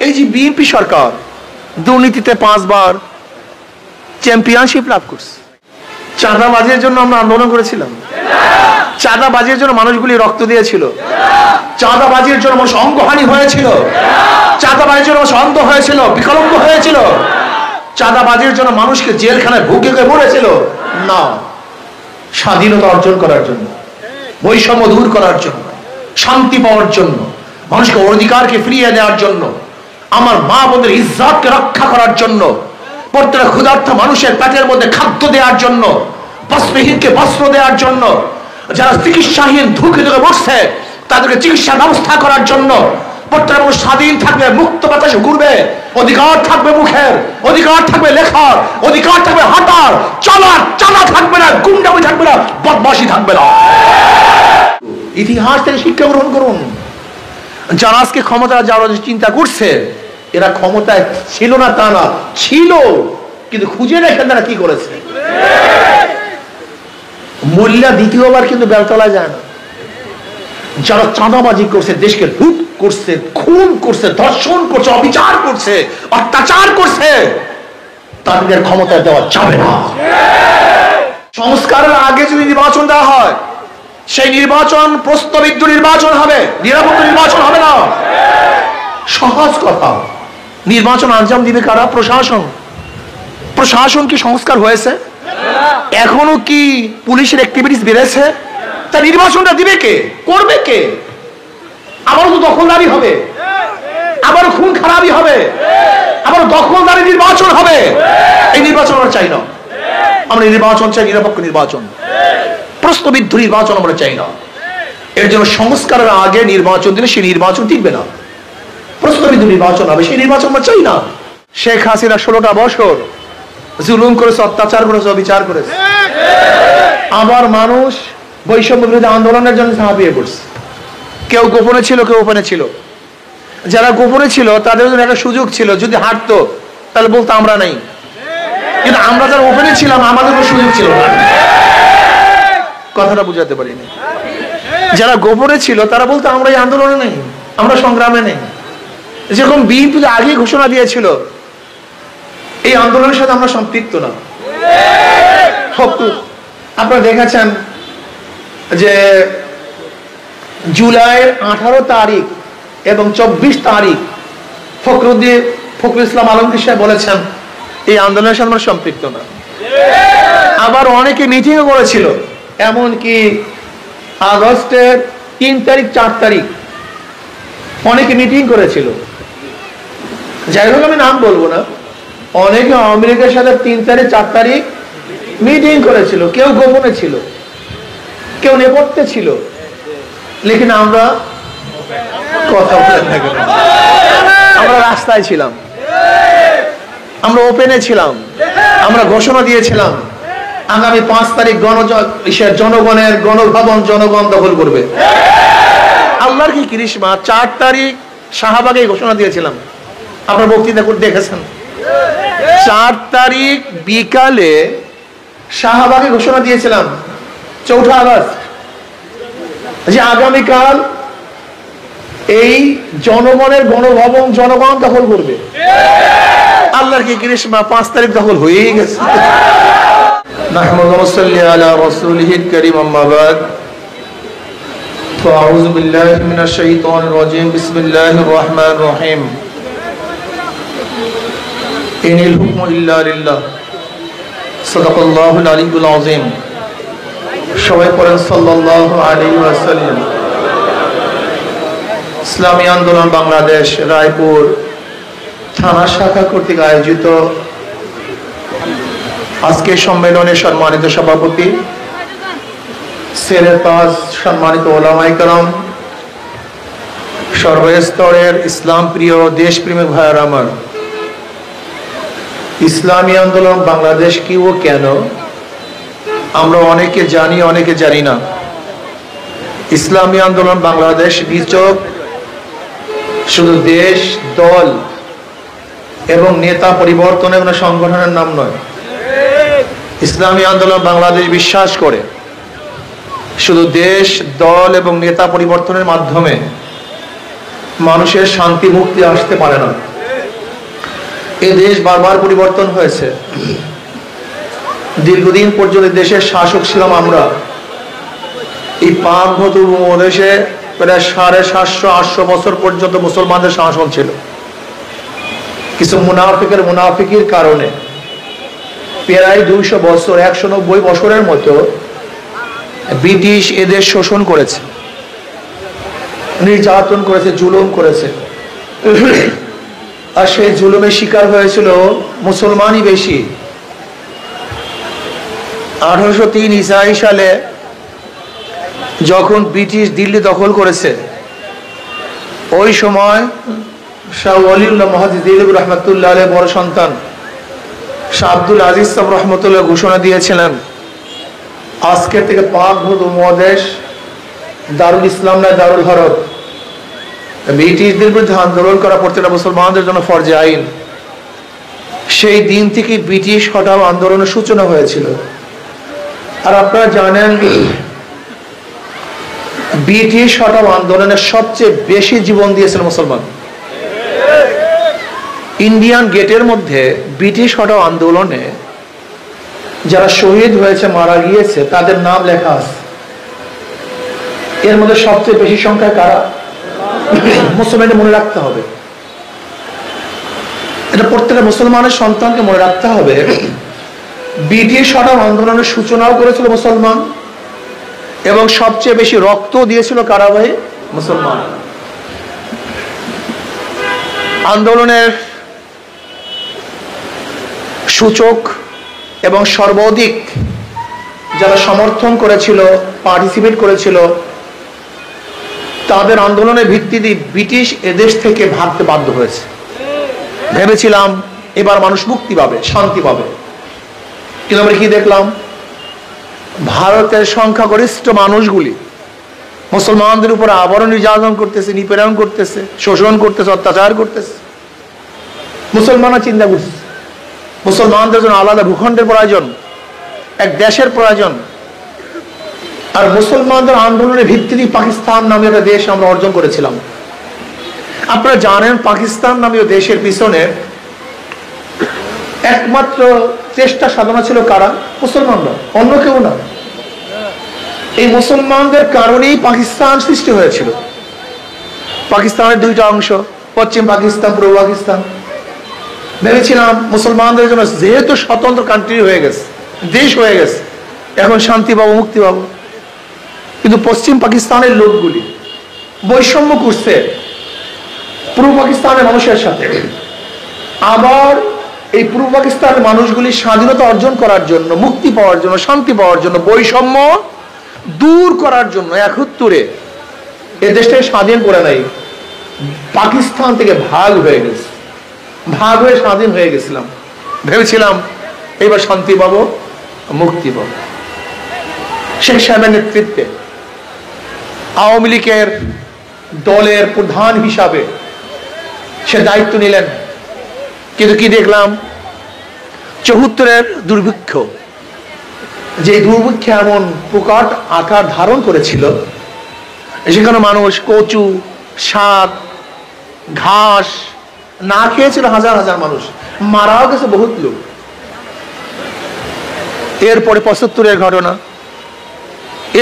এই যে বিএনপি সরকার দুর্নীতিতে 5 বার চ্যাম্পিয়নশিপ লাভ করছে। চাঁদাবাজির জন্য আমরা আন্দোলন করেছিলাম, চাঁদাবাজির জন্য মানুষগুলি রক্ত দিয়েছিল, চাঁদাবাজির জন্য মানুষ অঙ্গহানি হয়েছিল, চাঁদাবাজির জন্য মানুষ অন্ধ হয়েছিল, বিকলাঙ্গ হয়েছিল, চাঁদাবাজির জন্য মানুষকে জেলখানায় ভুগে মরেছিল না। স্বাধীনতা অর্জন করার জন্য, বৈষম্য দূর করার জন্য, শান্তি পাওয়ার জন্য, মানুষকে অধিকারকে ফিরিয়ে দেওয়ার জন্য, আমার মা বোনদের ইজ্জতকে রক্ষা করার জন্য, প্রত্যেকটা ক্ষুধার্ত মানুষের পেটের মধ্যে খাদ্য দেওয়ার জন্য, বস্ত্রহীনকে বস্ত্র দেওয়ার জন্য, যারা চিকিৎসাহীন ধুকে ধুকে বসছে তাদেরকে চিকিৎসার ব্যবস্থা করার জন্য, প্রত্যেকটা মানুষ স্বাধীন থাকবে, মুক্ত বাতাসে ঘুরবে, অধিকার থাকবে মুখের, অধিকার থাকবে লেখার, অধিকার থাকবে হাঁটার চলার, চালা থাকবে না, গুন্ডামি থাকবে না, বদমাশি থাকবে না। ইতিহাস থেকে শিক্ষা গ্রহণ করুন। যারা আজকে ক্ষমতা যারা চিন্তা করছে এরা ক্ষমতায় ছিল না তা না, ছিল, কিন্তু খুঁজে দেখেন তারা কি করেছে। মোল্লা দ্বিতীয়বার কিন্তু বেলতলা যায় না। যারা চাঁদাবাজি করছে, দেশকে লুট করছে, খুন করছে, ধর্ষণ করছে, অবিচার করছে, অত্যাচার করছে, তাদের ক্ষমতা দেওয়া যাবে না। সংস্কারের আগে যদি নির্বাচন দেওয়া হয় সেই নির্বাচন প্রশ্নবিদ্ধ নির্বাচন হবে, নিরাপত্তা নির্বাচন হবে না। সহজ কথা, নির্বাচন আঞ্জাম দিবে কারা? প্রশাসন। প্রশাসন কি সংস্কার হয়েছে? এখনো কি পুলিশের অ্যাক্টিভিটিস বেড়েছে? তা নির্বাচনটা দিবে কে, করবে কে? আবারও তো দখলদারি হবে, আবারও খুন খারাপি হবে, আবারও দখলদারি নির্বাচন হবে। এই নির্বাচন আমরা চাই না। আমরা নির্বাচন চাই নিরপেক্ষ নির্বাচন, প্রশ্নবিদ্ধ নির্বাচন আমরা চাই না। এর জন্য সংস্কারের আগে নির্বাচন দিলে সেই নির্বাচন টিকবে না, প্রশ্নবিদ্ধ নির্বাচন হবে, সেই নির্বাচন আমরা চাই না। শেখ হাসিনা 16টা বছর জুলুম করেছে, অত্যাচার করেছে, অবিচার করেছে। আবার মানুষ বৈষম্য বিরোধী আন্দোলনের জন্য ঝাঁপিয়ে পড়ছে। কেউ গোপনে ছিল, কেউ ওপেনে ছিল। যারা গোপনে ছিল তাদের জন্য একটা সুযোগ ছিল, যদি হাঁটতো তাহলে বলতো আমরা নাই, কিন্তু আমরা যারা ওপেনে ছিলাম আমাদের কোনো সুযোগ ছিল না। কথাটা বুঝাতে পারিনি। যারা গোপনে ছিল তারা বলতো আমরা এই আন্দোলনে নেই, আমরা সংগ্রামে নেই। যেরকম বিএনপি আগে ঘোষণা দিয়েছিল এই আন্দোলনের সাথে আমরা সম্পৃক্ত না। আপনারা দেখেছেন যে জুলাইয়ের 18 তারিখ এবং 24 তারিখ ফখরুল ইসলাম আলমগীর সাহেব বলেছেন এই আন্দোলনের সাথে আমরা সম্পৃক্ত না। আবার অনেকে মিটিংও করেছিল, এমনকি আগস্টের 3 তারিখ 4 তারিখ অনেকে মিটিং করেছিল। যাই হোক আমি নাম বলবো না, অনেকে আওয়ামী লীগের সাথে 3 তারিখ 4 তারিখ মিটিং করেছিল। কেউ গোপনে ছিল, কেউ নেপথ্যে ছিল, লেকিন আমরা কথা বলেন না কেন, আমরা রাস্তায় ছিলাম, আমরা ওপেনে ছিলাম, আমরা ঘোষণা দিয়েছিলাম আগামী 5 তারিখ জনগণের গণভবন জনগণ দখল করবে। আল্লাহর কি কৃষ্মা, 4 তারিখ শাহবাগে ঘোষণা দিয়েছিলাম, আপনার বক্তৃতা করে দেখেছেন। 4 তারিখ বিকালে শাহবাগে ঘোষণা দিয়েছিলাম 4 আগস্ট যে আগামীকাল এই জনগণের গণভবন জনগণ দখল করবে। আল্লাহর কি কৃষ্মা, 5 তারিখ দখল হয়েই গেছে। নাহমাদু ওয়া সাল্লি আলা রাসূলিহিল কারীম, আম্মা বাদ। ফাআউযু বিল্লাহি মিনাশ শাইতানির রাজীম, বিসমিল্লাহির রহমানির রহিম। ইনিল হুকমু ইল্লা লিল্লাহ, সাদাকাল্লাহুল আলিয়্যুল আযীম। সবাই পড়েন সাল্লাল্লাহু আলাইহি ওয়াসাল্লাম। ইসলামী আন্দোলন বাংলাদেশ রায়পুর থানা শাখা কর্তৃক আয়োজিত আজকে সম্মেলনে সম্মানিত সভাপতি সেরের তাজ, সম্মানিত ওলামায়ে কেরাম, সর্বস্তরের ইসলাম প্রিয় দেশপ্রেমিক ভাইয়েরা আমার, ইসলামী আন্দোলন বাংলাদেশ কি ও কেন আমরা অনেকে জানি, অনেকে জানি না। ইসলামী আন্দোলন বাংলাদেশ নিছক শুধু দেশ, দল এবং নেতা পরিবর্তনের কোনো সংগঠনের নাম নয়। ইসলামী আন্দোলন বাংলাদেশ বিশ্বাস করে শুধু দেশ, দল এবং নেতা পরিবর্তনের মাধ্যমে মানুষের শান্তি মুক্তি আসতে পারে না। এই দেশ বারবার পরিবর্তন হয়েছে। দীর্ঘদিন পর্যন্ত দেশের শাসক ছিলাম আমরা। এই পাক-ভূত উপমহাদেশে প্রায় 750-800 বছর পর্যন্ত মুসলমানদের শাসন ছিল। কিছু মুনাফিকের কারণে প্রায় 200 বছর, 190 বছরের মতো ব্রিটিশ এদের শোষণ করেছে, নির্যাতন করেছে, জুলুম করেছে। আর সেই জুলুমের শিকার হয়েছিল মুসলমানই বেশি। 1803 ইসাই সালে যখন ব্রিটিশ দিল্লি দখল করেছে, ওই সময় শাহ ওয়ালিউল্লাহ মুহাদ্দিস দেহলভী রাহমাতুল্লাহ আলাইহির বড় সন্তান শাহ আব্দুল আজিজ সাহেব রাহমাতুল্লাহ ঘোষণা দিয়েছিলেন, আজকের থেকে পাক-ভূত উপমহাদেশ দারুল ইসলাম নয়, দারুল হরব। ব্রিটিশদের বিরুদ্ধে আন্দোলন করা প্রত্যেকটা মুসলমানদের জন্য ফরজে আইন। সেই দিন থেকে ব্রিটিশ হটাও আন্দোলনের সূচনা হয়েছিল। আর আপনারা জানেন, ব্রিটিশ হটাও আন্দোলনের সবচেয়ে বেশি জীবন দিয়েছিল মুসলমান। ইন্ডিয়ান গেটের মধ্যে ব্রিটিশ হটাও আন্দোলনে যারা শহীদ হয়েছে, মারা গিয়েছে, তাদের নাম লেখা আছে। এর মধ্যে সবচেয়ে বেশি সংখ্যায় কারা? মুসলমানদের মনে রাখতে হবে, এটা প্রত্যেকটা মুসলমানের সন্তানকে মনে রাখতে হবে। ব্রিটিশ হটাও আন্দোলনের সূচনাও করেছিল মুসলমান, এবং সবচেয়ে বেশি রক্ত দিয়েছিল কারা ভাই? মুসলমান। আন্দোলনের সূচক এবং সর্বাধিক যারা সমর্থন করেছিল, পার্টিসিপেট করেছিল, তাদের আন্দোলনের ভিত্তিতে ব্রিটিশ এদেশ থেকে ভাগতে বাধ্য হয়েছে। ভেবেছিলাম এবার মানুষ মুক্তি পাবে, শান্তি পাবে, কিন্তু আমরা কি দেখলাম? ভারতের সংখ্যাগরিষ্ঠ মানুষগুলি মুসলমানদের উপর আবারও নির্যাতন করতেছে, নিপীড়ন করতেছে, শোষণ করতেছে, অত্যাচার করতেছে। মুসলমানরা চিন্তা করছে মুসলমানদের জন্য আলাদা ভূখণ্ডের প্রয়োজন, এক দেশের প্রয়োজন। আর মুসলমানদের আন্দোলনের ভিত্তিতে পাকিস্তান নামে একটা দেশ আমরা অর্জন করেছিলাম। আপনারা জানেন, পাকিস্তান নামীয় দেশের পিছনে একমাত্র চেষ্টা সাধনা ছিল কারা? মুসলমানরা, অন্য কেউ না। এই মুসলমানদের কারণেই পাকিস্তান সৃষ্টি হয়েছিল। পাকিস্তানের দুইটা অংশ, পশ্চিম পাকিস্তান, পূর্ব পাকিস্তান। ভেবেছিলাম মুসলমানদের জন্য যেহেতু স্বতন্ত্র কান্ট্রি হয়ে গেছে, দেশ হয়ে গেছে, এখন শান্তি পাবো, মুক্তি পাবো। কিন্তু পশ্চিম পাকিস্তানের লোকগুলি বৈষম্য করছে পূর্ব পাকিস্তানের মানুষের সাথে। আবার এই পূর্ব পাকিস্তানের মানুষগুলি স্বাধীনতা অর্জন করার জন্য, মুক্তি পাওয়ার জন্য, শান্তি পাওয়ার জন্য, বৈষম্য দূর করার জন্য 71 এই দেশটাকে স্বাধীন করে নাই, পাকিস্তান থেকে ভাগ হয়ে গেছে। ভাগ হয়ে স্বাধীন হয়ে গেছিলাম, ভেবেছিলাম এবার শান্তি পাবো, মুক্তি পাবো। শেখ সাহেবের নেতৃত্বে আওয়ামী লীগের দলের প্রধান হিসাবে সে দায়িত্ব নিলেন। কিন্তু কি দেখলাম? 74-এর দুর্ভিক্ষ, যে দুর্ভিক্ষ এমন প্রকট আকার ধারণ করেছিল, সেখানে মানুষ কচু, শাক, ঘাস না খেয়েছিল হাজার হাজার মানুষ, মারাও গেছে বহুত লোক। এরপরে 75-এর ঘটনা।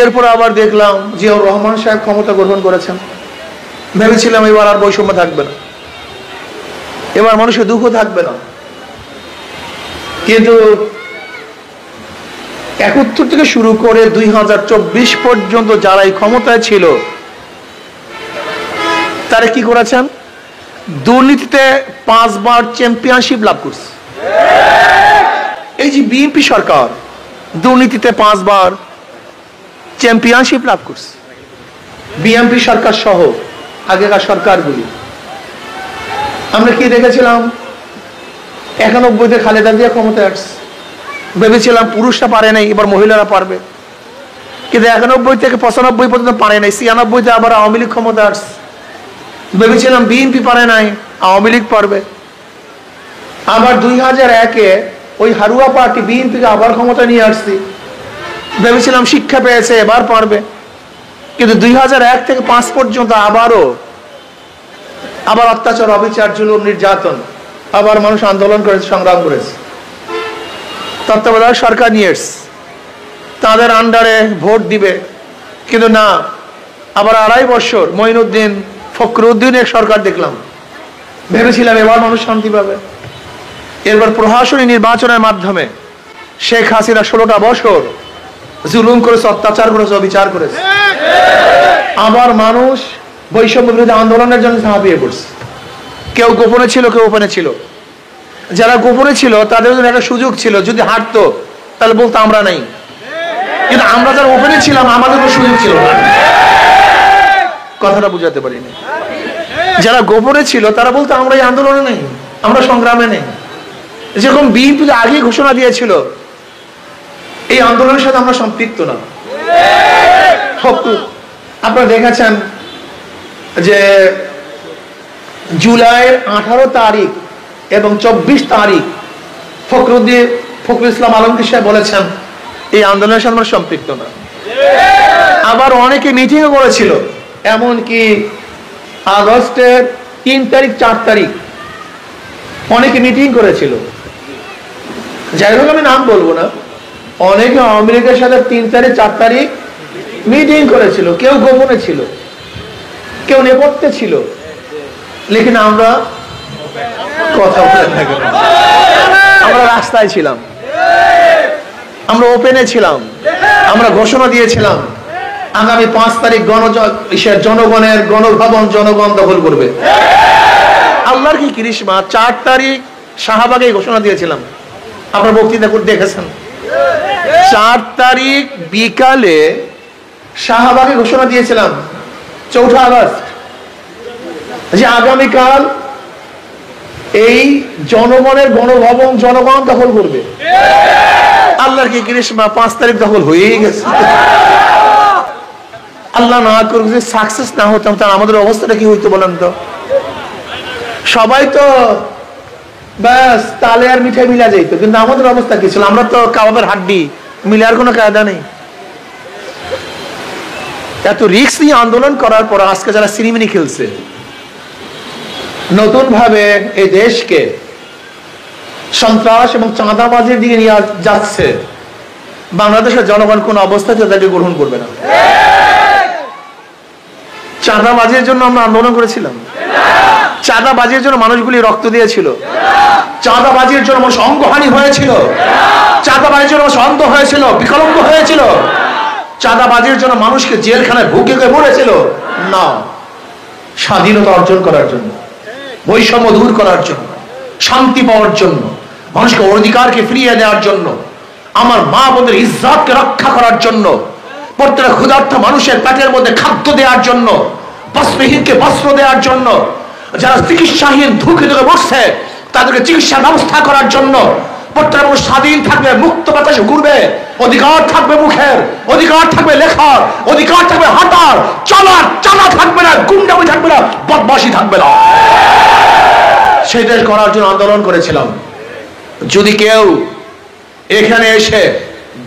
এরপর আবার দেখলাম জিয়াউর রহমান সাহেব ক্ষমতা গ্রহণ করেছেন। ভেবেছিলাম এবার আর বৈষম্য থাকবে না, এবার মানুষের দুঃখ থাকবে না। কিন্তু 71 থেকে শুরু করে 2024 পর্যন্ত যারা এই ক্ষমতায় ছিল, তারা কি করেছেন? দুর্নীতিতে 5 বার চ্যাম্পিয়নশিপ লাভ করছে। এই যে বিএনপি সরকার দুর্নীতিতে 5 বার চ্যাম্পিয়নশিপ লাভ করছে। বিএনপি সরকার সহ আগেকার সরকারগুলি। আমরা কি দেখেছিলাম? 91-তে খালেদা জিয়া ক্ষমতায় আসছে। ভেবেছিলাম পুরুষরা পারে নাই, এবার মহিলারা পারবে। কিন্তু 91 থেকে 95 পর্যন্ত পারে নাই। 96-তে আবার আওয়ামী লীগ ক্ষমতায় আসছে। ভেবেছিলাম বিএনপি পারে নাই, আওয়ামী লীগ পারবে। আবার 2001-এ ওই হারুয়া পার্টি বিএনপিকে আবার ক্ষমতা নিয়ে আসছি। ভেবেছিলাম শিক্ষা পেয়েছে, এবার পারবে। কিন্তু 2001 থেকে 5 পর্যন্ত আবার অত্যাচার, অবিচার, জুলুম, নির্যাতন। আবার মানুষ আন্দোলন করেছে, সংগ্রাম করেছে, তত্ত্বাবধায়ক সরকার নিয়ে এসছে, তাদের আন্ডারে ভোট দিবে। কিন্তু না, আবার 2.5 বছর মঈনুদ্দিন ফখরুদ্দিনের সরকার দেখলাম। ভেবেছিলাম এবার মানুষ শান্তি পাবে। এরপর প্রশাসনিক নির্বাচনের মাধ্যমে শেখ হাসিনা 16টা বছর জুলুম করেছে, অত্যাচার করেছে, অবিচার করেছে। আবার মানুষ বৈষম্য বিরোধী আন্দোলনের জন্য ঝাঁপিয়ে পড়ছে। কেউ গোপনে ছিল, কেউ ওপেনে ছিল। যারা গোপনে ছিল তাদের জন্য একটা সুযোগ ছিল, যদি হারতো তাহলে বলতো আমরা নাই। কিন্তু আমরা যারা ওপেনে ছিলাম আমাদের কোনো সুযোগ ছিল না। কথাটা বুঝাতে পারিনি। যারা গোপনে ছিল তারা বলতো আমরা এই আন্দোলনে নেই, আমরা সংগ্রামে নেই। যেরকম বিএনপি আগে ঘোষণা দিয়েছিল এই আন্দোলনের সাথে আমরা সম্পৃক্ত না। আপনারা দেখেছেন যে জুলাইয়ের 18 তারিখ এবং 24 তারিখ ফখরুল ইসলাম আলমগীর সাহেব বলেছেন এই আন্দোলনের সাথে আমরা সম্পৃক্ত না। আবার অনেকে মিটিংও করেছিল, এমনকি আগস্টের 3 তারিখ 4 তারিখ অনেকে মিটিং করেছিল। যাই হোক, আমি নাম বলবো না। অনেকে আওয়ামী লীগের সাথে 3 তারিখ 4 তারিখ মিটিং করেছিল। কেউ গোপনে ছিল, কেউ নেপথ্যে ছিল। লেকিন আমরা কথা বলে থাকি, আমরা রাস্তায় ছিলাম, আমরা ওপেনে ছিলাম, আমরা ঘোষণা দিয়েছিলাম আগামী 5 তারিখ জনগণের গণভবন জনগণ দখল করবে। আল্লাহর কি করিশ্মা, 4 তারিখ শাহবাগে ঘোষণা দিয়েছিলাম। আপনার বক্তৃতা করে দেখেছেন। 4 তারিখ বিকালে শাহবাগে ঘোষণা দিয়েছিলাম 4 আগস্ট যে আগামীকাল এই জনগণের গণভবন জনগণ দখল করবে। আল্লাহর কি করিশ্মা, 5 তারিখ দখল হয়েই গেছে। আল্লাহ না করুক যে সাকসেস না হতাম, তাহলে আমাদের অবস্থাটা কি হইতো বলেন তো? সবাই তো ব্যাস তালে আর মিঠাই মিলা যাইত, কিন্তু আমাদের অবস্থা কি ছিল? আমরা তো কাবাবের হাড্ডি, মিলার কোনো কায়দা নেই। এত রিস্ক নিয়ে আন্দোলন করার পর আজকে যারা সিনেমিনি খেলছে, নতুন ভাবে এই দেশকে সন্ত্রাস এবং চাঁদাবাজির দিকে নিয়ে যাচ্ছে, বাংলাদেশের জনগণ কোন অবস্থাতে তাদেরকে গ্রহণ করবে না। চাঁদাবাজির জন্য আমরা আন্দোলন করেছিলাম, চাঁদাবাজির জন্য মানুষগুলি রক্ত দিয়েছিল, চাঁদাবাজির জন্য মানুষ অঙ্গহানি হয়েছিল, চাঁদাবাজির জন্য মানুষ অন্ধ হয়েছিল, বিকলাঙ্গ হয়েছিল, চাঁদাবাজির জন্য মানুষকে জেলখানায় ভুগে মরেছিল না। স্বাধীনতা অর্জন করার জন্য, বৈষম্য দূর করার জন্য, শান্তি পাওয়ার জন্য, মানুষকে অধিকারকে ফিরিয়ে দেওয়ার জন্য, আমার মা বোনের ইজ্জতকে রক্ষা করার জন্য, প্রত্যেকটা ক্ষুধার্ত মানুষের পেটের মধ্যে খাদ্য দেওয়ার জন্য, বস্ত্রহীনকে বস্ত্র দেওয়ার জন্য, যারা চিকিৎসাহীন ধুকে ধুকে বসছে তাদেরকে চিকিৎসার ব্যবস্থা করার জন্য, প্রত্যেকটা মানুষ স্বাধীন থাকবে, মুক্ত বাতাসে ঘুরবে, অধিকার থাকবে মুখের, অধিকার থাকবে লেখার, অধিকার থাকবে হাঁটার, চলার, চালা থাকবে না, গুন্ডামি থাকবে না, বদমাশি থাকবে না। সেই দেশ করার জন্য আন্দোলন করেছিলাম। যদি কেউ এখানে এসে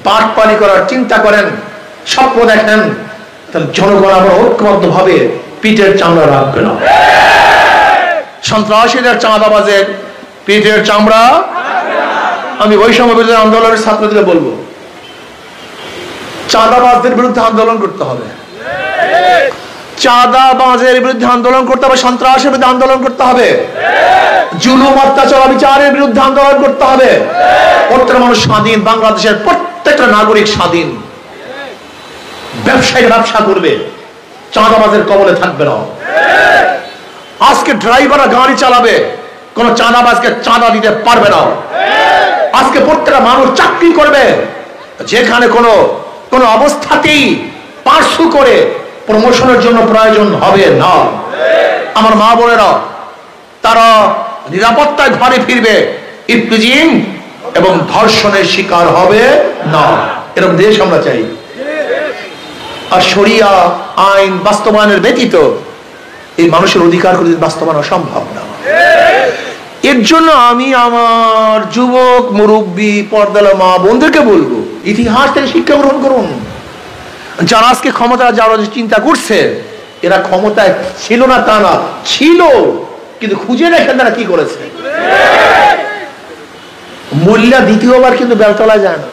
বাটপানি করার চিন্তা করেন, স্বপ্ন দেখেন, তাহলে জনগণ আবার ঐক্যবদ্ধ ভাবে পিঠের চামড়া রাখবে না। সন্ত্রাসীদের, চাঁদাবাজের পিঠের চামড়া। আমি বৈষম্য বিরোধী আন্দোলনের ছাত্রদের বলবো, চাঁদাবাজদের বিরুদ্ধে আন্দোলন করতে হবে, চাঁদাবাজের বিরুদ্ধে আন্দোলন করতে হবে, সন্ত্রাসের বিরুদ্ধে আন্দোলন করতে হবে, জুলুম অত্যাচার বিচারের বিরুদ্ধে আন্দোলন করতে হবে। প্রত্যেকটা মানুষ স্বাধীন, বাংলাদেশের প্রত্যেকটা নাগরিক স্বাধীন। ব্যবসায়ীরা ব্যবসা করবে, চাঁদাবাজের কবলে থাকবে না। আজকে ড্রাইভাররা গাড়ি চালাবে, কোন চাঁদাবাজকে চাঁদা দিতে পারবে না। আজকে প্রত্যেকটা মানুষ চাকরি করবে, যেখানে কোন অবস্থাতেই পার্শ্ব করে প্রমোশনের জন্য প্রয়োজন হবে না। আমার মা বোনেরা তারা নিরাপত্তায় ঘরে ফিরবে, ইফতিজিং এবং ধর্ষণের শিকার হবে না। এরকম দেশ আমরা চাই। আর শরিয়া আইন বাস্তবায়নের ব্যতীত এই মানুষের অধিকার বাস্তবায়ন সম্ভব না। এর জন্য আমি আমার যুবক মুরব্বী পর্দালা মা বোনদেরকে বলবো, ইতিহাস থেকে শিক্ষা গ্রহণ করুন। যারা আজকে ক্ষমতা যারা চিন্তা করছে, এরা ক্ষমতায় ছিল না তা না, ছিল, কিন্তু খুঁজে দেখেন তারা কি করেছে। মোল্লা দ্বিতীয়বার কিন্তু বেলতলায় যায় না।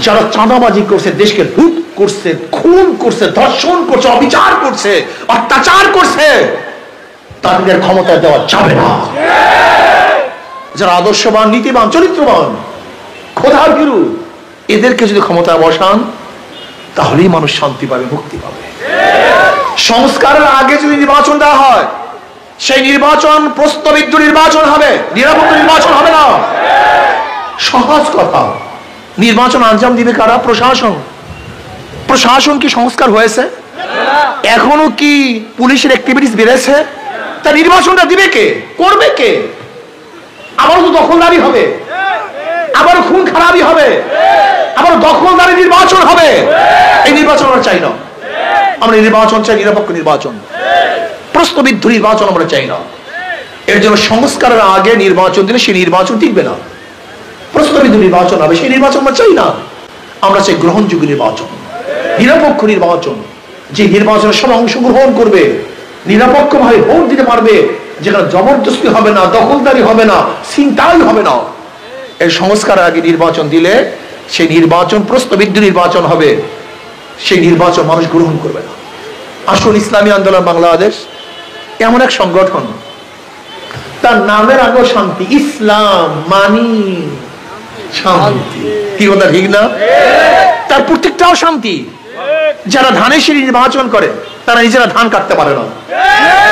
যারা চাঁদাবাজি করছে, দেশকে লুট করছে, খুন করছে, ধর্ষণ করছে, অবিচার করছে, অত্যাচার করছে, তাদের ক্ষমতা দেওয়া যাবে না। যারা আদর্শবান, নীতিবান, চরিত্রবান, খোদার ভীরু, এদেরকে যদি ক্ষমতায় বসান তাহলেই মানুষ শান্তি পাবে, মুক্তি পাবে। সংস্কারের আগে যদি নির্বাচন দেওয়া হয়, সেই নির্বাচন প্রশ্নবিদ্ধ নির্বাচন হবে, নিরাপত্তা নির্বাচন হবে না। সহজ কথা। নির্বাচন আঞ্জাম দিবে কারা? প্রশাসন। প্রশাসন কি সংস্কার হয়েছে? এখনো কি পুলিশের অ্যাক্টিভিটিস বেড়েছে? তা নির্বাচনটা দিবে কে? করবে কে? আবার তো দখলদারি হবে, আবার খুন খারাপই হবে, আবার দখলদারি নির্বাচন হবে। এই নির্বাচন আমরা চাই না। আমরা নির্বাচন চাই নিরপেক্ষ নির্বাচন, প্রশ্নবিদ্ধ নির্বাচন আমরা চাই না। এর জন্য সংস্কারের আগে নির্বাচন দিলে সেই নির্বাচন টিকবে না। প্রশ্নবিদ্ধ নির্বাচন হবে, সেই নির্বাচন আমরা চাই না। আমরা চাই গ্রহণযোগ্য নির্বাচন, নিরপেক্ষ নির্বাচন, যে নির্বাচনে সবাই অংশগ্রহণ করবে, নিরপেক্ষ ভাবে ভোট দিতে পারবে, যেখানে জবরদস্তি হবে না, দখলদারি হবে না, ছিনতাই হবে না। এই সংস্কারের আগে নির্বাচন দিলে সেই নির্বাচন প্রশ্নবিদ্ধ নির্বাচন হবে, সেই নির্বাচন মানুষ গ্রহণ করবে না। আসুন, ইসলামী আন্দোলন বাংলাদেশ এমন এক সংগঠন, তার নামের আগে শান্তি। ইসলাম মানি শান্তি, কি কথা ঠিক না? তার প্রত্যেকটাও শান্তি। যারা ধানের শীষ নির্বাচন করে তারা নিজেরা ধান কাটতে পারে না।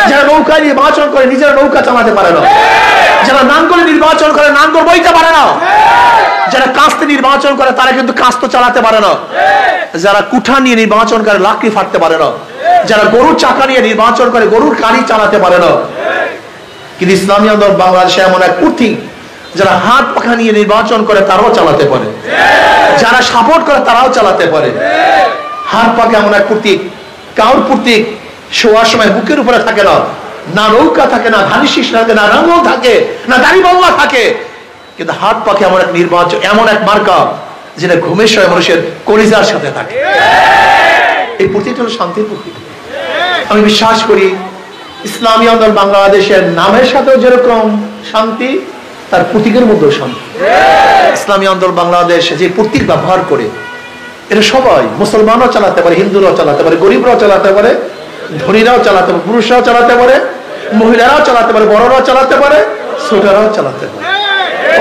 যারা নৌকা নির্বাচন করে নিজেরা নৌকা চালাতে পারে না। যারা নাঙ্গলে নির্বাচন করে নাঙ্গল বইতে পারে না। যারা কাস্তে নির্বাচন করে তারা কিন্তু কাস্ত চালাতে পারে না। যারা কুঠা নিয়ে নির্বাচন করে লাকড়ি ফাটতে পারে না। যারা গরুর চাকা নিয়ে নির্বাচন করে গরুর গাড়ি চালাতে পারে না। কিন্তু ইসলামী আন্দোলন বাংলাদেশে এমন এক প্রতীক, যারা হাত পাখা নিয়ে নির্বাচন করে তারাও চালাতে পারে, যারা সাপোর্ট করে তারাও চালাতে পারে। হাত পাখা এমন এক প্রতীক, কাউর প্রতীক শোয়ার সময় বুকের উপরে থাকে না, না নৌকা থাকে, না ধানি শীষ থাকে, না রাঙ্গল থাকে, না দাড়িপাল্লা থাকে, কিন্তু হাত পাখা এমন এক নির্বাচন, এমন এক মার্কা যেটা ঘুমের সময় মানুষের কলিজার সাথে থাকে। এই প্রতীকটা হলো শান্তির প্রতীক। আমি বিশ্বাস করি ইসলামী আন্দোলন বাংলাদেশের নামের সাথেও যেরকম শান্তি, তার প্রতীকের মধ্যেও শান্তি। ইসলামী আন্দোলন বাংলাদেশ যে প্রতীক ব্যবহার করে, এটা সবাই, মুসলমানরাও চালাতে পারে, হিন্দুরাও চালাতে পারে, গরিবরাও চালাতে পারে, ধনীরাও চালাতে পারে, পুরুষরাও চালাতে পারে, মহিলারাও চালাতে পারে, বড়রাও চালাতে পারে, ছোটরাও চালাতে পারে।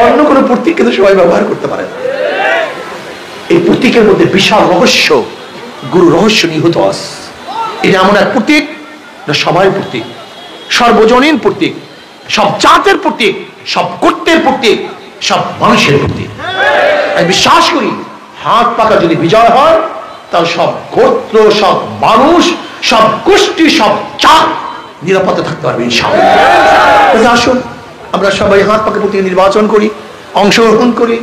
অন্য কোনো প্রতীক কিন্তু সবাই ব্যবহার করতে পারে না। এই প্রতীকের মধ্যে বিশাল রহস্য, গুরু রহস্য নিহিত আছে। এটা এমন এক প্রতীক, সবাই প্রতীক, সর্বজনীন প্রতীক, সব জাতের প্রতীক, সব গোত্রের প্রতীক, সব মানুষের প্রতীক। আমি বিশ্বাস করি হাত পাকা যদি বিজয় হয়, তাহলে সব গোত্র, সব মানুষ, সব গোষ্ঠী, সব জাত নিরাপদে থাকতে পারবে ইনশাআল্লাহ। আসুন আমরা সবাই হাত পাকা প্রতীক নির্বাচন করি, অংশগ্রহণ করি,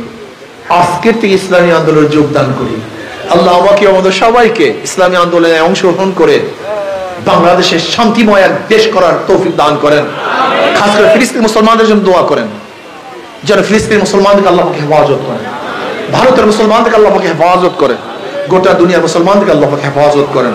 আজকের থেকে ইসলামী আন্দোলনে যোগদান করি। আল্লাহ আমাকে আমাদের সবাইকে ইসলামী আন্দোলনে অংশগ্রহণ করে বাংলাদেশের শান্তিময় এক দেশ করার তৌফিক দান করেন। খাস করে ফিলিস্তিনি মুসলমানদের জন্য দোয়া করেন, যেন ফিলিস্তিনি মুসলমানদেরকে আল্লাহ আমাকে হেফাজত করেন, ভারতের মুসলমানদেরকে আল্লাহ আমাকে হেফাজত করেন, গোটা দুনিয়ার মুসলমানদেরকে আল্লাহ আমাকে হেফাজত করেন।